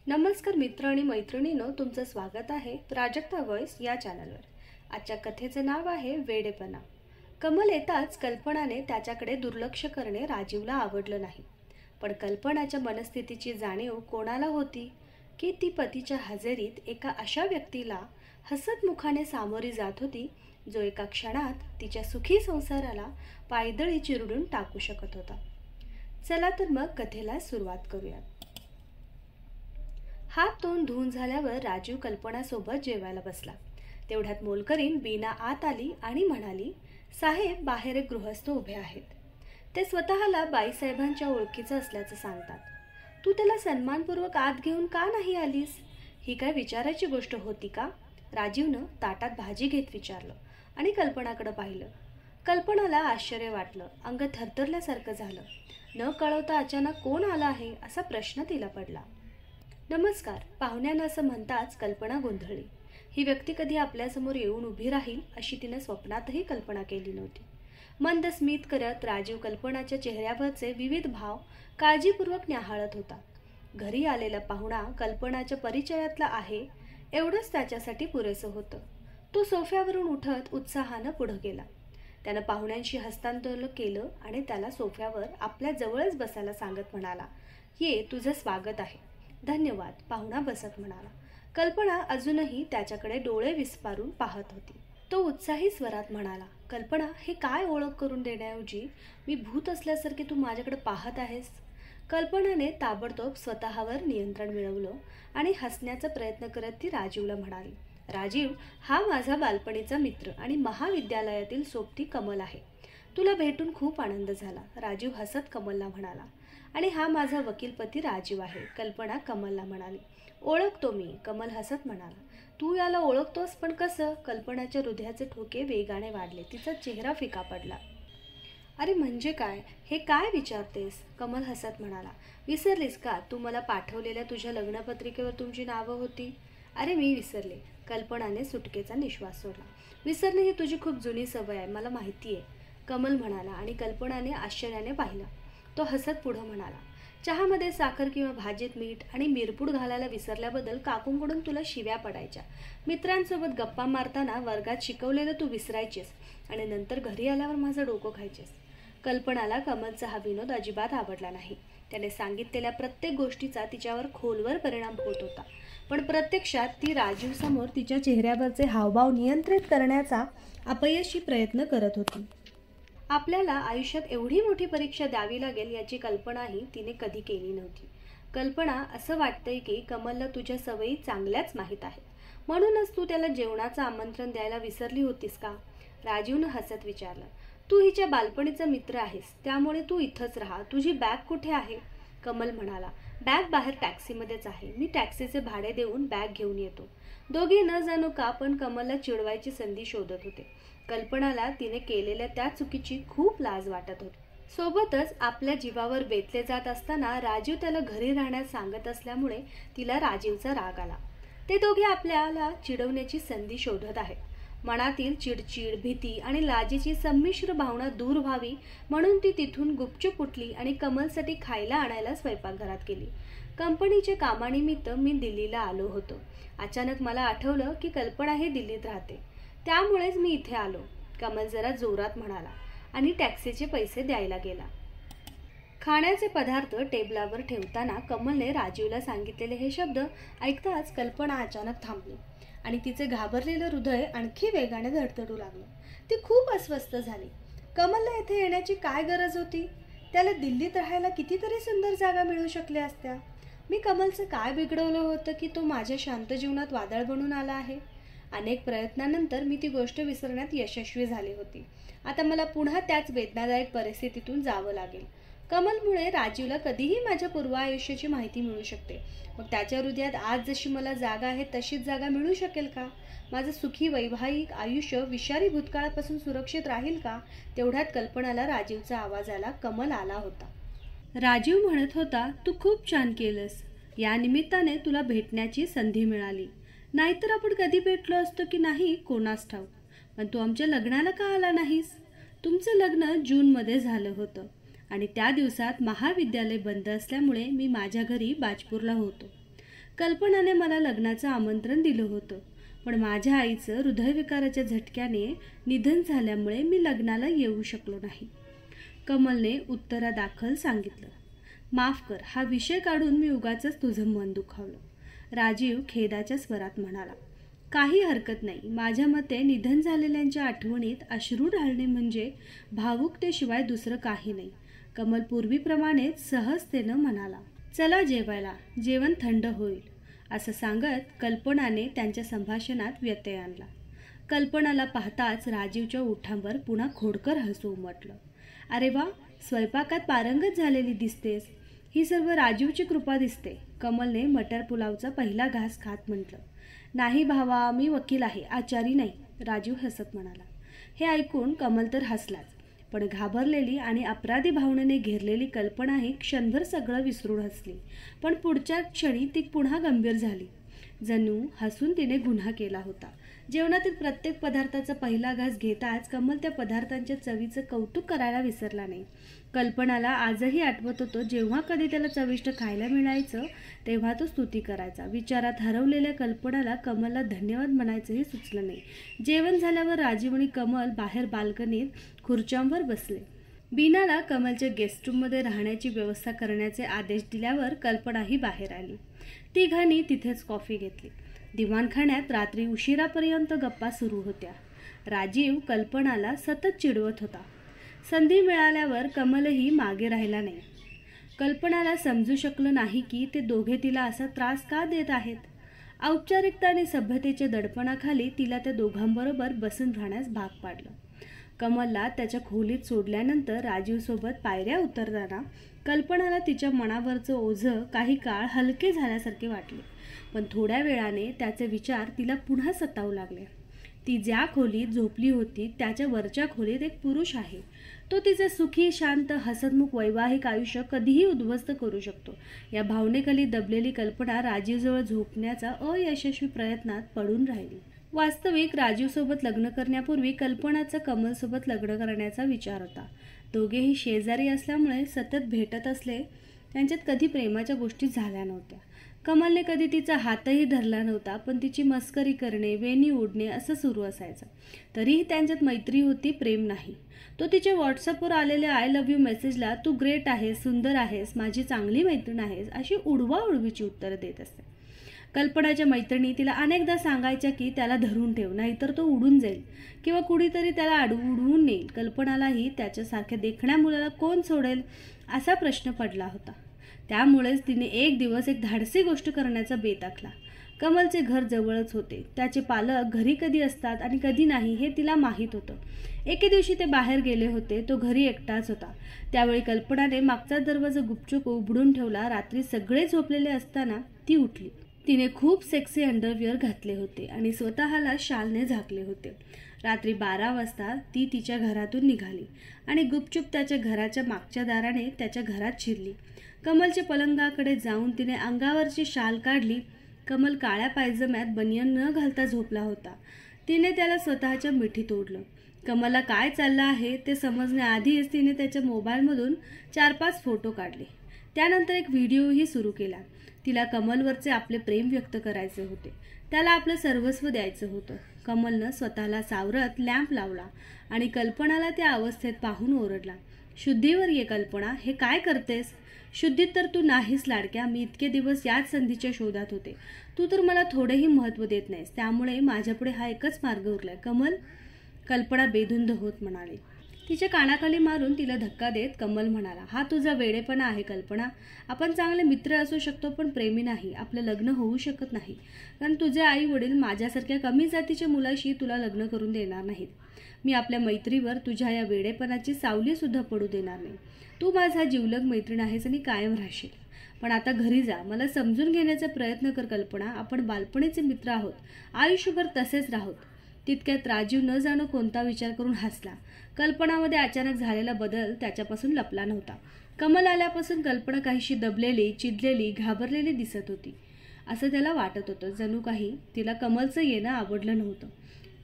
नमस्कार मित्र आणि मैत्रिणींनो, तुमचं स्वागत आहे प्राजक्ता वॉइस या चॅनलवर। आजच्या कथेचे नाव आहे वेडेपणा। कमल येताच कल्पनाने त्याच्याकडे दुर्लक्ष करणे राजीवला आवडलं नाही। पण कल्पनाच्या मनस्थितीची जाणीव कोणाला होती की ती पतीच्या हजेरीत एका अशा व्यक्तीला हसत मुखाने सामोरी जात होती जो एका क्षणात तिच्या सुखी संसाराला पायदळी चिरडून टाकू शकत होता। चला तर मग कथेला सुरुवात करूया। हात तोंड धुवून झाल्यावर राजीव कल्पनासोबत जेवायला बसला। तेवढ्यात मोलकरीण बीना आत आली आणि म्हणाली, साहेब, बाहेर एक गृहस्थ उभे आहेत। ते स्वतःला बाईसाहेबांच्या ओळखीचं असल्याचं सांगतात। तू त्याला सन्मानपूर्वक आत घेऊन का नाही आलीस? ही काय विचारायची गोष्ट होती का? राजीवनं ताटात भाजी घेत विचारलं आणि कल्पनाकडे पाहिलं। कल्पनाला आश्चर्य वाटलं, अंग थरथरल्यासारखं झालं। न कळवता अचानक कोण आला आहे असा प्रश्न तिला पडला। नमस्कार, पाहुण्यांना असं म्हणताच कल्पना गोंधळली। ही व्यक्ती कधी आपल्यासमोर येऊन उभी राहील अशी तिने स्वप्नातही कल्पना केली नव्हती। मंद स्मित करत राजीव कल्पनाच्या चेहऱ्यावरचे विविध भाव काळजीपूर्वक न्याहाळत होता। घरी आलेला पाहुणा कल्पनाच्या परिचयातला आहे एवढंच त्याच्यासाठी पुरेसं होतं। तो सोफ्यावरून उठत उत्साहानं पुढे गेला। त्यानं पाहुण्यांशी हस्तांदोलन केलं आणि त्याला सोफ्यावर आपल्या जवळच बसायला सांगत म्हणाला, ये, तुझं स्वागत आहे। धन्यवाद, पाहुणा बसत म्हणाला। कल्पना अजूनही त्याच्याकडे डोळे विस्पारून पाहत होती। तो उत्साही स्वरात म्हणाला, कल्पना, हे काय ओळख करून देण्याऐवजी मी भूत असल्यासारखे तू माझ्याकडे पाहत आहेस? कल्पनाने ताबडतोब स्वतःवर नियंत्रण मिळवलं आणि हसण्याचा प्रयत्न करत ती राजीवला म्हणाली, राजीव, हा माझा बालपणीचा मित्र आणि महाविद्यालयातील सोबती कमल आहे। तुला भेटून खूप आनंद झाला। राजीव हसत कमलला म्हणाला। आणि हा माझा वकीलपती राजीव आहे, कल्पना कमलला म्हणाली। ओळखतो मी, कमल हसत म्हणाला। तू याला ओळखतोस, पण कसं? कल्पनाच्या हृदयाचे ठोके वेगाने वाढले, तिचा चेहरा फिका पडला। अरे म्हणजे काय? हे काय विचारतेस? कमल हसत म्हणाला। विसरलीस का? तू मला पाठवलेल्या तुझ्या लग्नपत्रिकेवर तुमची नावं होती। अरे मी विसरले, कल्पनाने सुटकेचा निश्वास सोडला। विसरणे ही तुझी खूप जुनी सवय आहे, मला माहिती आहे, कमल म्हणाला आणि कल्पनाने आश्चर्याने पाहिलं। तो हसत पुढे म्हणाला, चहामध्ये साखर किंवा भाजीत मीठ आणि मिरपूड घालायला विसरल्याबद्दल काकूंकडून तुला शिव्या पडायच्या। मित्रांसोबत गप्पा मारताना वर्गात शिकवलेलं तू विसरायचेस आणि नंतर घरी आल्यावर माझं डोकं खायचेस। कल्पनाला कमलचा हा विनोद अजिबात आवडला नाही। त्याने सांगितलेल्या प्रत्येक गोष्टीचा तिच्यावर खोलवर परिणाम होत होता, पण प्रत्यक्षात ती राजीव समोर तिच्या चेहऱ्यावरचे हावभाव नियंत्रित करण्याचा अपयशी प्रयत्न करत होती। आपल्याला आयुष्यात एवढी मोठी परीक्षा द्यावी लागेल याची कल्पनाही तिने कधी केली नव्हती। कल्पना, असं वाटतंय की कमलला तुझ्या सवयी चांगल्याच माहीत आहेत, म्हणूनच तू त्याला जेवणाचं आमंत्रण द्यायला विसरली होतीस का? राजीवनं हसत विचारलं। तू हिच्या बालपणीचा मित्र आहेस, त्यामुळे तू इथंच राहा। तुझी बॅग कुठे आहे? कमल म्हणाला, बॅग बाहेर टॅक्सीमध्येच आहे, मी टॅक्सीचे भाडे देऊन बॅग घेऊन येतो। दोघे न जाणो का पण कमलला चिडवायची संधी शोधत होते। कल्पनाला तिने केलेल्या त्या चुकीची खूप लाज वाटत होती। सोबतच आपल्या जीवावर बेतले जात असताना राजीव त्याला घरी राहण्यास सांगत असल्यामुळे तिला राजीवचा राग आला। ते दोघे आपल्याला चिडवण्याची संधी शोधत आहेत। मनातील चिडचिड, भीती आणि लाजेची संमिश्र भावना दूर व्हावी म्हणून ती तिथून गुपचूप उठली आणि कमलसाठी खायला आणायला स्वयंपाकघरात गेली। कंपनीच्या कामानिमित्त मी दिल्लीला आलो होतो। अचानक मला आठवलं की कल्पना ही दिल्लीत राहते, त्यामुळेच मी इथे आलो, कमल जरा जोरात म्हणाला आणि टॅक्सीचे पैसे द्यायला गेला। खाण्याचे पदार्थ टेबलावर ठेवताना कमलने राजीवला सांगितलेले हे शब्द ऐकताच कल्पना अचानक थांबली आणि तिचे घाबरलेलं हृदय आणखी वेगाने धडधडू लागलं। ती खूप अस्वस्थ झाली। कमलला इथे येण्याची काय गरज होती? त्याला दिल्लीत राहायला कितीतरी सुंदर जागा मिळू शकल्या असत्या। मी कमलचं काय बिघडवलं होतं की तो माझ्या शांत जीवनात वादळ बनून आला आहे? अनेक प्रयत्नानंतर मी ती गोष्ट विसरण्यात यशस्वी झाली होती। आता मला पुन्हा त्याच वेदनादायक परिस्थितीतून जावं लागेल। कमलमुळे राजीवला कधीही माझ्या पूर्व आयुष्याची माहिती मिळू शकते, मग त्याच्या हृदयात आज जशी मला जागा आहे तशीच जागा मिळू शकेल का? माझं सुखी वैवाहिक आयुष्य विषारी भूतकाळापासून सुरक्षित राहील का? तेवढ्यात कल्पनाला राजीवचा आवाज आला। कमल आला होता। राजीव म्हणत होता, तू खूप छान केलंस, या निमित्ताने तुला भेटण्याची संधी मिळाली, नाहीतर आपण कधी भेटलो असतो की नाही कोणास ठाऊक। पण तू आमच्या लग्नाला का आला नाहीस? तुमचं लग्न जूनमध्ये झालं होतं आणि त्या दिवसात महाविद्यालय बंद असल्यामुळे मी माझ्या घरी बाजपूरला होतो। कल्पनाने मला लग्नाचं आमंत्रण दिलं होतं, पण माझ्या आईचं हृदयविकाराच्या झटक्याने निधन झाल्यामुळे मी लग्नाला येऊ शकलो नाही. कमलने उत्तरादाखल सांगितलं. माफ कर, हा विषय काढून मी उगाचच तुझं मन दुखावलं. राजीव खेदाच्या स्वरात म्हणाला. काही हरकत नाही. माझ्या मते निधन झालेल्यांच्या आठवणीत अश्रू ढाळणे म्हणजे भावुकतेशिवाय दुसरं काही नाही. कमल पूर्वीप्रमाणेच सहजतेनं म्हणाला. चला जेवायला, जेवण थंड होईल. असं सांगत कल्पनाने त्यांच्या संभाषणात व्यत्यय आणला. कल्पनाला पाहताच राजीवच्या ओठांवर पुन्हा खोडकर हसू उमटलं. अरे वा, स्वयंपाकात पारंगत झालेली दिसतेस. ही सर्व राजीवची कृपा दिसते. कमलने मटर पुलावचा पहिला घास खात म्हटलं. नाही भावा, मी वकील आहे, आचारी नाही, राजीव हसत म्हणाला. हे ऐकून कमल तर हसलाच, पण घाबरलेली आणि अपराधी भावनेने घेरलेली कल्पनाही क्षणभर सगळं विसरून हसली. पण पुढच्या क्षणी ती पुन्हा गंभीर झाली. जणू हसून तिने गुन्हा केला होता. जेवणातील प्रत्येक पदार्थाचा पहिला घास घेताच कमल त्या पदार्थांच्या चवीचं कौतुक करायला विसरला नाही. कल्पनाला आजही आठवत होतं, जेव्हा कधी त्याला चविष्ट खायला मिळायचं तेव्हा तो स्तुती करायचा. विचारात हरवलेल्या कल्पनाला कमलला धन्यवाद म्हणायचंही सुचलं नाही. जेवण झाल्यावर राजीव आणि कमल बाहेर बाल्कनीत खुर्च्यांवर बसले. बीनाला कमलच्या गेस्टरूममध्ये राहण्याची व्यवस्था करण्याचे आदेश दिल्यावर कल्पनाही बाहेर आली. तिघांनी तिथेच कॉफी घेतली. दिवाणखान्यात रात्री उशिरापर्यंत गप्पा सुरू होत्या. राजीव कल्पनाला सतत चिडवत होता. संधी मिळाल्यावर कमलही मागे राहिला नाही. कल्पनाला समजू शकलं नाही की ते दोघे तिला असा त्रास का देत आहेत. औपचारिकता आणि सभ्यतेच्या दडपणाखाली तिला त्या दोघांबरोबर बसून राहण्यास भाग पाडलं. कमलला त्याच्या खोलीत सोडल्यानंतर राजीवसोबत पायऱ्या उतरताना कल्पनाला तिच्या मनावरचं ओझं काही काळ हलके झाल्यासारखे वाटले. पण थोड्या वेळाने त्याचे विचार तिला पुन्हा सतावू लागले. ती ज्या खोलीत झोपली होती त्याच्या वरच्या खोलीत एक पुरुष आहे. तो तिचे सुखी, शांत, हसतमुख वैवाहिक आयुष्य कधीही उद्ध्वस्त करू शकतो. या भावनेखाली दबलेली कल्पना राजीवजवळ झोपण्याचा अयशस्वी प्रयत्नात पडून राहिली. वास्तविक राजीवसोबत लग्न करण्यापूर्वी कल्पनाचा कमलसोबत लग्न करण्याचा विचार होता. दोघेही शेजारी असल्यामुळे सतत भेटत असले. त्यांच्यात कधी प्रेमाच्या गोष्टी झाल्या नव्हत्या. कमलने कधी तिचा हातही धरला नव्हता, पण तिची मस्करी करणे, वेणी ओढणे असं सुरू असायचं. तरीही त्यांच्यात मैत्री होती, प्रेम नाही. तो तिच्या व्हॉट्सअपवर आलेल्या आय लव्ह यू मेसेजला तू ग्रेट आहेस, सुंदर आहेस, माझी चांगली मैत्रीण आहेस अशी उडवाउडवीची उत्तरं देत असते. कल्पनाच्या मैत्रिणी तिला अनेकदा सांगायच्या की त्याला धरून ठेव, नाहीतर तो उडून जाईल किंवा कुणीतरी त्याला उडवून नेईल. कल्पनालाही त्याच्यासारख्या देखण्या मुलाला कोण सोडेल असा प्रश्न पडला होता. त्यामुळेच तिने एक दिवस एक धाडसी गोष्ट करण्याचा बेत आखला. कमलचे घर जवळच होते. त्याचे पालक घरी कधी असतात आणि कधी नाही हे तिला माहीत होतं. एके दिवशी ते बाहेर गेले होते. तो घरी एकटाच होता. त्यावेळी कल्पनाने मागचा दरवाजा गुपचूप उघडून ठेवला. रात्री सगळे झोपलेले असताना ती उठली. तिने खूप सेक्सी अंडरवेअर घातले होते आणि स्वतःला शालने झाकले होते. रात्री 12 वाजता ती तिच्या घरातून निघाली आणि गुपचूप त्याच्या घराच्या मागच्या दाराने त्याच्या घरात शिरली. कमलच्या पलंगाकडे जाऊन तिने अंगावरची शाल काढली. कमल काळ्या पायजम्यात बनियन न घालता झोपला होता. तिने त्याला स्वतःच्या मिठीत ओढलं. कमलला काय चाललं आहे ते समजण्याआधीच तिने त्याच्या मोबाईलमधून 4-5 फोटो काढले. त्यानंतर एक व्हिडिओही सुरू केला. तिला कमलवरचे आपले प्रेम व्यक्त करायचे होते. त्याला आपलं सर्वस्व द्यायचं होतं. कमलनं स्वतःला सावरत लॅम्प लावला आणि कल्पनाला त्या अवस्थेत पाहून ओरडला. शुद्धीवर ये कल्पना, हे काय करतेस? शुद्धीत तर तू नाहीस लाडक्या. मी इतके दिवस याच संधीच्या शोधात होते. तू तर मला थोडेही महत्त्व देत नाहीस. त्यामुळे माझ्यापुढे हा एकच मार्ग उरलाय कमल, कल्पना बेधुंद होत म्हणाली. तिच्या कानाखाली मारून तिला धक्का देत कमल म्हणाला. हा तुझा वेडेपणा आहे कल्पना. आपण चांगले मित्र असू शकतो पण प्रेमी नाही. आपलं लग्न होऊ शकत नाही कारण तुझे आई वडील माझ्यासारख्या कमी जातीच्या मुलाशी तुला लग्न करून देणार नाहीत. मी आपल्या मैत्रीवर तुझ्या या वेडेपणाची सावलीसुद्धा पडू देणार नाही. तू माझा जीवलग मैत्रीण आहेस आणि कायम राहशील. पण आता घरी जा. मला समजून घेण्याचा प्रयत्न कर कल्पना. आपण बालपणीचे मित्र आहोत. आयुष्यभर तसेच राहोत. तितक्यात राजीव न जाणं कोणता विचार करून हसला. कल्पनामध्ये अचानक झालेला बदल त्याच्यापासून लपला नव्हता. कमल आल्यापासून कल्पना काहीशी दबलेली, चिडलेली, घाबरलेली दिसत होती. असं त्याला वाटत होतं. जणू काही तिला कमलचं येणं आवडलं नव्हतं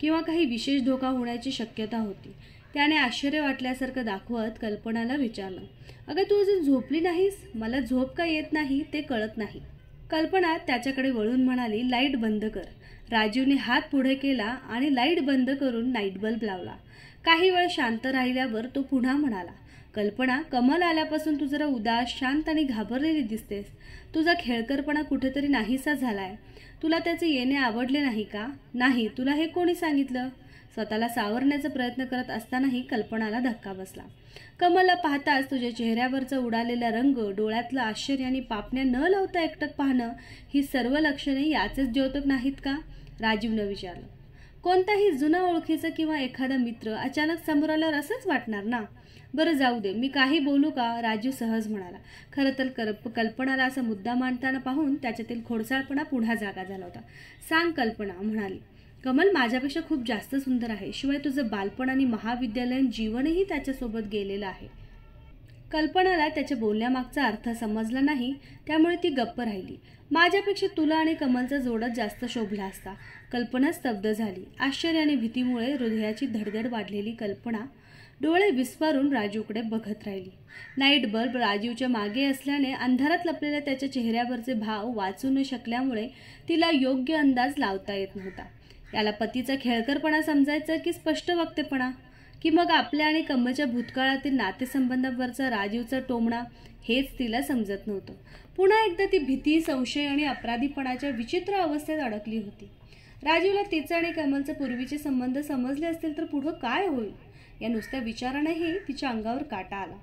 किंवा काही विशेष धोका होण्याची शक्यता होती. त्याने आश्चर्य वाटल्यासारखं दाखवत कल्पनाला विचारलं. अगं तू अजून झोपली नाहीस? मला झोप का येत नाही ते कळत नाही. कल्पना त्याच्याकडे वळून म्हणाली, लाईट बंद कर. राजीवने हात पुढे केला आणि लाईट बंद करून नाईट बल्ब लावला. काही वेळ शांत राहिल्यावर तो पुन्हा म्हणाला, कल्पना, कमल आल्यापासून तू जरा उदास, शांत आणि घाबरलेली दिसतेस. तुझा खेळकरपणा कुठेतरी नाहीसा झालाय. तुला त्याचे येणे आवडले नाही का? नाही, तुला हे कोणी सांगितलं? स्वतःला सावरण्याचा प्रयत्न करत असतानाही कल्पनाला धक्का बसला. कमलला पाहताच तुझ्या चेहऱ्यावरचा उडालेला रंग, डोळ्यातलं आश्चर्य आणि पापण्या न लावता एकटक पाहणं, ही सर्व लक्षणे याचेच द्योतक नाहीत का? राजीवनं विचारलं. कोणताही जुना ओळखीचा किंवा एखादा मित्र अचानक समोर आल्यावर असंच वाटणार ना. बरं जाऊ दे, मी काही बोलू का? राजीव सहज म्हणाला. खरं तर कल्पनाला असा मुद्दा मांडताना पाहून त्याच्यातील खोडसाळपणा पुन्हा जागा झाला होता. सांग, कल्पना म्हणाली. कमल माझ्यापेक्षा खूप जास्त सुंदर आहे. शिवाय तुझं बालपण आणि महाविद्यालयीन जीवनही त्याच्यासोबत गेलेलं आहे. कल्पनाला त्याच्या बोलण्यामागचा अर्थ समजला नाही, त्यामुळे ती गप्प राहिली. माझ्यापेक्षा तुला आणि कमलचा जोडच जास्त शोभला असता. कल्पना स्तब्ध झाली. आश्चर्य आणि भीतीमुळे हृदयाची धडधड वाढलेली कल्पना डोळे विस्फारून राजूकडे बघत राहिली. नाईट बल्ब राजीवच्या मागे असल्याने अंधारात लपलेल्या त्याच्या चेहऱ्यावरचे भाव वाचू न शकल्यामुळे तिला योग्य अंदाज लावता येत नव्हता. याला पतीचा खेळकरपणा समजायचा की स्पष्ट वक्तेपणा, की मग आपल्या आणि कमलच्या भूतकाळातील नातेसंबंधांवरचा राजीवचा टोमणा, हेच तिला समजत नव्हतं. पुन्हा एकदा ती भीती, संशय आणि अपराधीपणाच्या विचित्र अवस्थेत अडकली होती. राजीवला तिचा आणि कमलचे पूर्वीचे संबंध समजले असतील तर पुढं काय होईल, या नुसत्या विचारानेही तिच्या अंगावर काटा आला.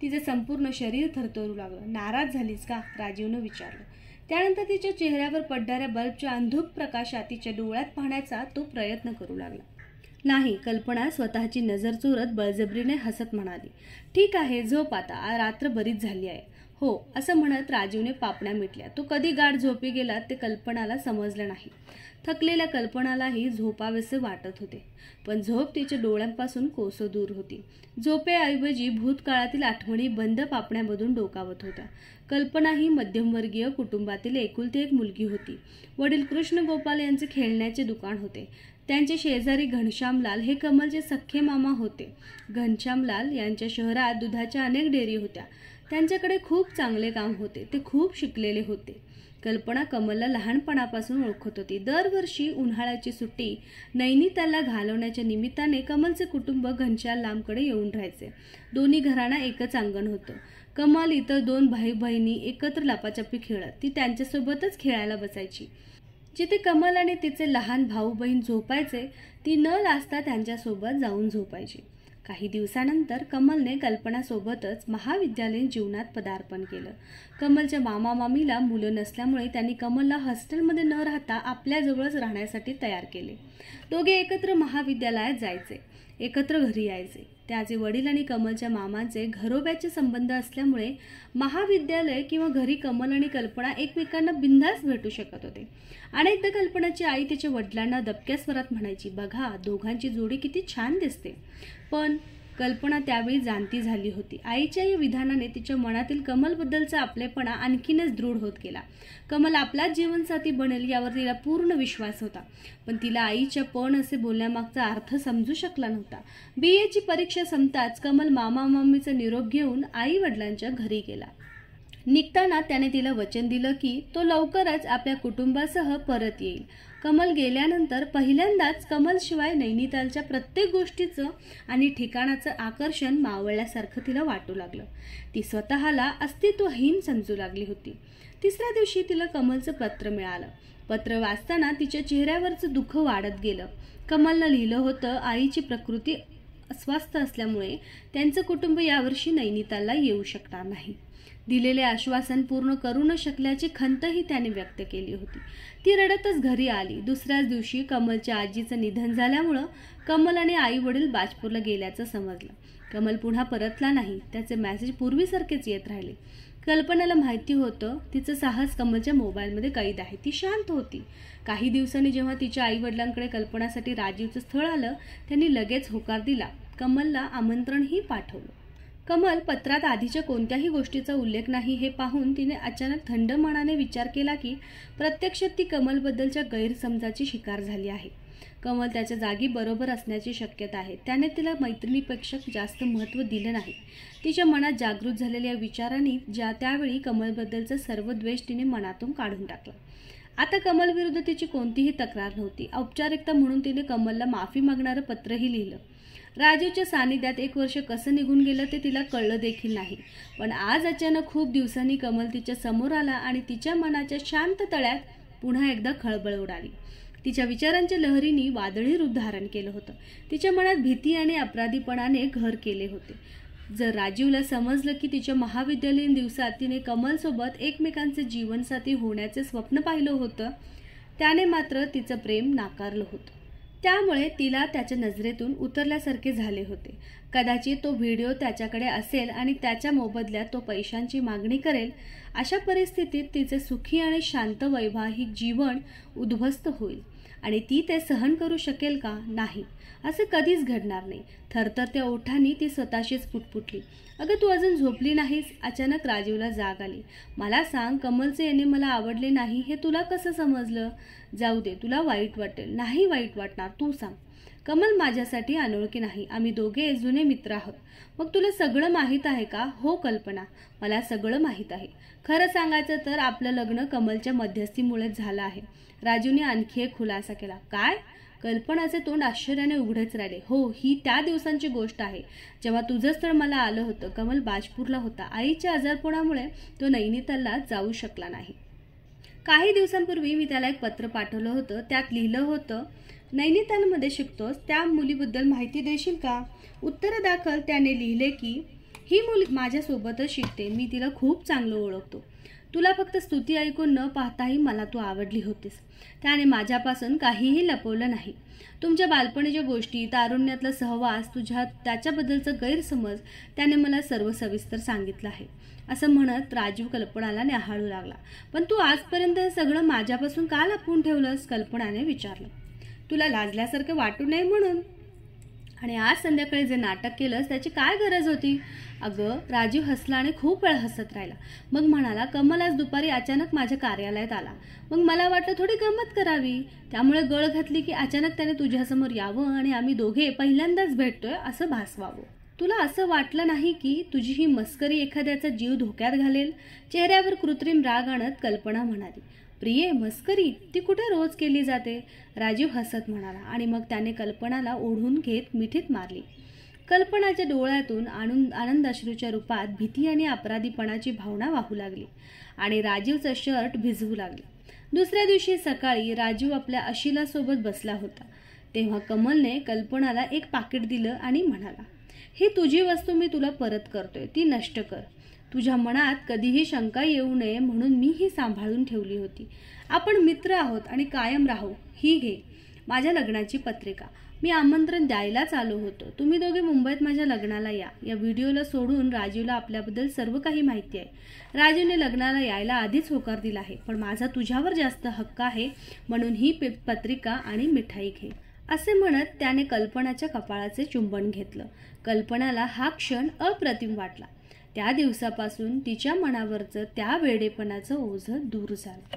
तिचे संपूर्ण शरीर थरथरू लागलं. नाराज झालीस का? राजीवनं विचारलं. त्यानंतर तिच्या चेहऱ्यावर पडणाऱ्या बल्बच्या अंधुक प्रकाशात तिच्या डोळ्यात पाहण्याचा तो प्रयत्न करू लागला. नाही, कल्पना स्वतःची नजर चोरत बळजबरीने हसत म्हणाली. ठीक आहे, झोप आता, रात्र बरीच झाली आहे. हो, असं म्हणत राजीवने पापण्या मिटल्या. तो कधी गाढ झोपी गेला ते कल्पनाला समजलं नाही. थकलेल्या कल्पनालाही झोपावेसे वाटत होते, पण झोप तिच्या डोळ्यांपासून कोसो दूर होती. झोपेऐवजी भूतकाळातील आठवणी बंद पापण्यामधून डोकावत होत्या. कल्पना ही मध्यमवर्गीय कुटुंबातील एकुलती एक मुलगी होती. वडील कृष्ण गोपाल यांचे खेळण्याचे दुकान होते. त्यांचे शेजारी घनश्यामलाल हे कमलचे सख्खे मामा होते. घनश्यामलाल यांच्या शहरात दुधाच्या अनेक डेअरी होत्या. त्यांच्याकडे खूप चांगले काम होते. ते खूप शिकलेले होते. कल्पना कमलला लहानपणापासून ओळखत होती. दरवर्षी उन्हाळ्याची सुट्टी नैनितालला घालवण्याच्या निमित्ताने कमलचे कुटुंब घनश्यामलालकडे येऊन राहायचे. दोन्ही घरांना एकच अंगण होतं. कमल इतर दोन भाई बहिणी एकत्र लपाछपी खेळत. ती त्यांच्यासोबतच खेळायला बसायची. जिथे कमल आणि तिचे लहान भाऊ बहीण झोपायचे, ती न लाजता त्यांच्यासोबत जाऊन झोपायची. काही दिवसानंतर कमलने कल्पनासोबतच महाविद्यालयीन जीवनात पदार्पण केलं. कमलच्या मामा मामीला मुलं नसल्यामुळे त्यांनी कमलला हॉस्टेलमध्ये न राहता आपल्याजवळच राहण्यासाठी तयार केले. दोघे एकत्र महाविद्यालयात जायचे, एकत्र घरी यायचे. त्याचे वडील आणि कमलच्या मामांचे घरोब्याचे संबंध असल्यामुळे महाविद्यालय किंवा घरी कमल आणि कल्पना एकमेकांना बिनधास्त भेटू शकत होते. अनेकदा कल्पनाची आई तिच्या वडिलांना दबक्या स्वरात म्हणायची, बघा, दोघांची जोडी किती छान दिसते. पण कल्पना त्यावेळी जाणती झाली होती. आईच्या या विधानाने तिच्या मनातील कमलबद्दलचा आपलेपणा आणखीनच दृढ होत गेला. कमल आपलाच जीवनसाथी बनेल यावर तिला पूर्ण विश्वास होता. पण तिला आईच्या पण असे बोलण्यामागचा अर्थ समजू शकला नव्हता. BA ची परीक्षा संपताच कमल मामा मामीचा निरोप घेऊन आई वडिलांच्या घरी गेला. निघताना त्याने तिला वचन दिलं की तो लवकरच आपल्या कुटुंबासह परत येईल. कमल गेल्यानंतर पहिल्यांदाच कमलशिवाय नैनितालच्या प्रत्येक गोष्टीचं आणि ठिकाणाचं आकर्षण मावळल्यासारखं तिला वाटू लागलं. ती स्वतःला अस्तित्वहीन समजू लागली होती. तिसऱ्या दिवशी तिला कमलचं पत्र मिळालं. पत्र वाचताना तिच्या चेहऱ्यावरचं दुःख वाढत गेलं. कमलनं लिहिलं होतं, आईची प्रकृती अस्वस्थ असल्यामुळे त्यांचं कुटुंब यावर्षी नैनितालला येऊ शकणार नाही. दिलेले आश्वासन पूर्ण करू न शकल्याची खंतही त्याने व्यक्त केली होती. ती रडतच घरी आली. दुसऱ्याच दिवशी कमलच्या आजीचं निधन झाल्यामुळं कमल आणि आई वडील बाजपूरला गेल्याचं समजलं. कमल पुन्हा परतला नाही. त्याचे मेसेज पूर्वीसारखेच येत राहिले. कल्पनाला माहिती होतं तिचं साहस कमलच्या मोबाईलमध्ये कैद आहे. ती शांत होती. काही दिवसांनी जेव्हा तिच्या आई वडिलांकडे कल्पनासाठी राजीवचं स्थळ आलं, त्यांनी लगेच होकार दिला. कमलला आमंत्रणही पाठवलं. कमल पत्रात आधीच्या कोणत्याही गोष्टीचा उल्लेख नाही हे पाहून तिने अचानक थंड मनाने विचार केला की प्रत्यक्षात ती कमलबद्दलच्या गैरसमजाची शिकार झाली आहे. कमल त्याच्या जागी बरोबर असण्याची शक्यता आहे. त्याने तिला मैत्रिणीपेक्षा जास्त महत्त्व दिलं नाही. तिच्या मनात जागृत झालेल्या विचारांनी त्यावेळी कमलबद्दलचा सर्व द्वेष तिने मनातून काढून टाकला. आता कमलविरुद्ध तिची कोणतीही तक्रार नव्हती. औपचारिकता म्हणून तिने कमलला माफी मागणारं पत्रही लिहिलं. राजूच्या सानिध्यात 1 वर्ष कसं निघून गेलं ते तिला कळलं देखील नाही. पण आज अचानक खूप दिवसांनी कमल तिच्या समोर आला आणि तिच्या मनाच्या शांत तळ्यात पुन्हा एकदा खळबळ उडाली. तिच्या विचारांच्या लहरींनी वादळी रूप धारण केलं होतं. तिच्या मनात भीती आणि अपराधीपणाने घर केले होते. जर राजीवला समजलं की तिच्या महाविद्यालयीन दिवसात तिने कमलसोबत एकमेकांचे जीवनसाथी होण्याचे स्वप्न पाहिलं होतं, त्याने मात्र तिचं प्रेम नाकारलं होतं. त्यामुळे तिला त्याच्या नजरेतून उतरल्यासारखे झाले होते. कदाचित तो व्हिडिओ त्याच्याकडे असेल आणि त्याच्या मोबदल्यात तो पैशांची मागणी करेल. अशा परिस्थितीत तिचे सुखी आणि शांत वैवाहिक जीवन उद्ध्वस्त होईल आणि ती ते सहन करू शकेल का? नाही, असे कधीच घडणार नाही. थरथरत्या ओठांनी ती स्वतःशीच पुटपुटली. अगं, तू अजून झोपली नाहीस? अचानक राजीवला जाग आली. मला सांग, कमलचे येणे मला आवडले नाही हे तुला कसं समजलं? जाऊ दे, तुला वाईट वाटेल. नाही वाईट वाटणार, तू सांग. कमल माझ्यासाठी अनोळखी नाही. आम्ही दोघे जुने मित्र आहोत. मग तुला सगळं माहीत आहे का? हो कल्पना, मला सगळं माहीत आहे. खरं सांगायचं तर आपलं लग्न कमलच्या मध्यस्थीमुळेच झालं आहे. राजूने आणखी एक खुलासा केला. काय? कल्पनाचे तोंड आश्चर्याने उघडेच राहिले. हो, ही त्या दिवसांची गोष्ट आहे जेव्हा तुझं स्थळ मला आलं होतं. कमल बाजपूरला होता. आईच्या आजारपणामुळे तो नैनितालला जाऊ शकला नाही. काही दिवसांपूर्वी मी त्याला एक पत्र पाठवलं होतं. त्यात लिहिलं होतं, नैनितालमध्ये शिकतोस, त्या मुलीबद्दल माहिती देशील का? उत्तरादाखल त्याने लिहिले की ही मुली माझ्यासोबतच शिकते. मी तिला खूप चांगलं ओळखतो. तुला फक्त स्तुती ऐकून न पाहताही मला तू आवडली होतीस. त्याने माझ्यापासून काहीही लपवलं नाही. तुमच्या बालपणीच्या गोष्टी, तारुण्यातला सहवास, त्याच्याबद्दलचा गैरसमज त्याने मला सर्व सविस्तर सांगितलं आहे. असं म्हणत राजीव कल्पनाला न्याहाळू लागला. पण तू आजपर्यंत हे सगळं माझ्यापासून का लपवून ठेवलंस? कल्पनाने विचारलं. तुला लाजल्यासारखं वाटू नये म्हणून. आणि आज संध्याकाळी जे नाटक केलंस त्याची काय गरज होती? अगं, राजीव हसला आणि खूप वेळ हसत राहिला. मग म्हणाला, कमल आज दुपारी अचानक माझ्या कार्यालयात आला. मग मला वाटलं थोडी गंमत करावी. त्यामुळे गळ घातली की अचानक त्याने तुझ्यासमोर यावं आणि आम्ही दोघे पहिल्यांदाच भेटतोय असं भासवावं. तुला असं वाटलं नाही की तुझी ही मस्करी एखाद्याचा जीव धोक्यात घालेल? चेहऱ्यावर कृत्रिम राग आणत कल्पना म्हणाली. प्रिये, मस्करी ती कुठे रोज केली जाते? राजीव हसत म्हणाला आणि मग त्याने कल्पनाला ओढून घेत मिठीत मारली. कल्पनाच्या डोळ्यातून आनंदाश्रूच्या रूपात भीती आणि अपराधीपणाची भावना वाहू लागली आणि राजीवचं शर्ट भिजवू लागले. दुसऱ्या दिवशी सकाळी राजीव आपल्या अशिलासोबत बसला होता. तेव्हा कमलने कल्पनाला एक पाकिट दिलं आणि म्हणाला, ही तुझी वस्तू मी तुला परत करतोय. ती नष्ट कर. तुझ्या मनात कधीही शंका येऊ नये म्हणून मी ही सांभाळून ठेवली होती. आपण मित्र आहोत आणि कायम राहू. ही घे, माझ्या लग्नाची पत्रिका. मी आमंत्रण द्यायलाच आलो होतो. तुम्ही दोघे मुंबईत माझ्या लग्नाला या. या व्हिडिओला सोडून राजूला आपल्याबद्दल सर्व काही माहिती आहे. राजूने लग्नाला यायला आधीच होकार दिला आहे, पण माझा तुझ्यावर जास्त हक्क आहे म्हणून ही पत्रिका आणि मिठाई घे. असे म्हणत त्याने कल्पनाच्या कपाळाचे चुंबन घेतलं. कल्पनाला हा क्षण अप्रतिम वाटला. त्या दिवसापासून तिच्या मनावरचं त्या वेडेपणाचं ओझं दूर झालं.